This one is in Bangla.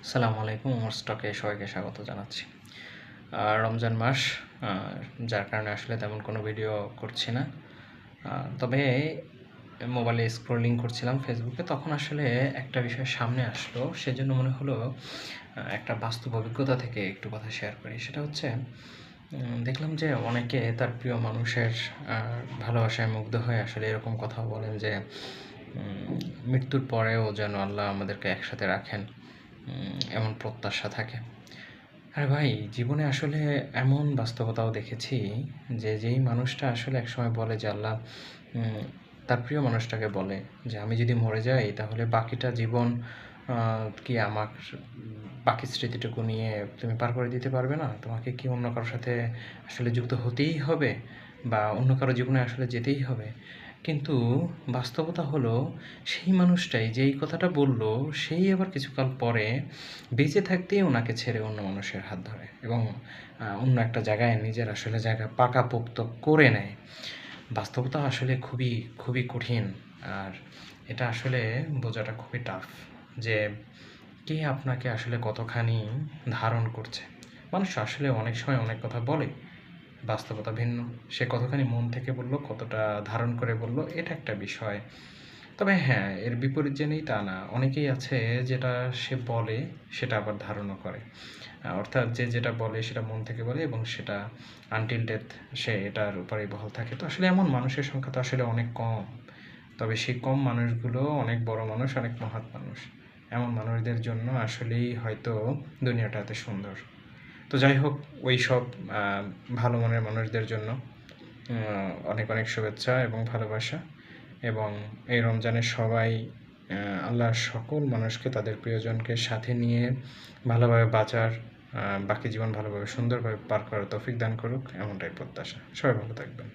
আসসালামু আলাইকুম। ওমর স্টকে সবাইকে স্বাগত জানাচ্ছি। রমজান মাস, যার কারণে আসলে তেমন কোনো ভিডিও করছি না। তবে মোবাইলে স্ক্রলিং করছিলাম ফেসবুকে, তখন আসলে একটা বিষয় সামনে আসলো, সেজন্য মনে হলো একটা বাস্তব অভিজ্ঞতা থেকে একটু কথা শেয়ার করি। সেটা হচ্ছে দেখলাম যে অনেকে তার প্রিয় মানুষের ভালোবাসায় মুগ্ধ হয়ে আসলে এরকম কথাও বলেন যে মৃত্যুর পরেও যেন আল্লাহ আমাদেরকে একসাথে রাখেন, এমন প্রত্যাশা থাকে। আরে ভাই, জীবনে আসলে এমন বাস্তবতাও দেখেছি যে যেই মানুষটা আসলে একসময় বলে যে আল্লাহ তার প্রিয় মানুষটাকে বলে যে আমি যদি মরে যাই তাহলে বাকিটা জীবন কি আমার বাকি স্মৃতিটুকু নিয়ে তুমি পার করে দিতে পারবে না? তোমাকে কি অন্য কারোর সাথে আসলে যুক্ত হতেই হবে, বা অন্য কারো জীবনে আসলে যেতেই হবে? কিন্তু বাস্তবতা হলো সেই মানুষটাই যেই কথাটা বলল, সেই আবার কিছুকাল পরে বেঁচে থাকতেই ওনাকে ছেড়ে অন্য মানুষের হাত ধরে এবং অন্য একটা জায়গায় নিজের আসলে জায়গা পাকাপোক্ত করে নেয়। বাস্তবতা আসলে খুবই, খুবই কঠিন। আর এটা আসলে বোঝাটা খুবই টাফ যে কে আপনাকে আসলে কতখানি ধারণ করছে। মানুষ আসলে অনেক সময় অনেক কথা বলে, বাস্তবতা ভিন্ন। সে কতখানি মন থেকে বলল, কতটা ধারণ করে বলল, এটা একটা বিষয়। তবে হ্যাঁ, এর বিপরীত যে নেই তা না। অনেকেই আছে যেটা সে বলে সেটা আবার ধারণও করে। অর্থাৎ যে যেটা বলে সেটা মন থেকে বলে এবং সেটা আনটিল ডেথ সে এটার উপরেই বহাল থাকে। তো আসলে এমন মানুষের সংখ্যা তো আসলে অনেক কম। তবে সেই কম মানুষগুলো অনেক বড় মানুষ, অনেক মহৎ মানুষ। এমন মানুষদের জন্য আসলেই হয়তো দুনিয়াটা এত সুন্দর। তো যাই হোক, ওইসব ভালো মনের মানুষদের জন্য অনেক অনেক শুভেচ্ছা এবং ভালোবাসা। এবং এই রমজানে সবাই আল্লাহর সকল মানুষকে তাদের প্রিয়জনকে সাথে নিয়ে ভালোভাবে বাঁচার, বাকি জীবন ভালোভাবে সুন্দরভাবে পার করার তৌফিক দান করুক, এমনটাই প্রত্যাশা। সবাই ভালো থাকবেন।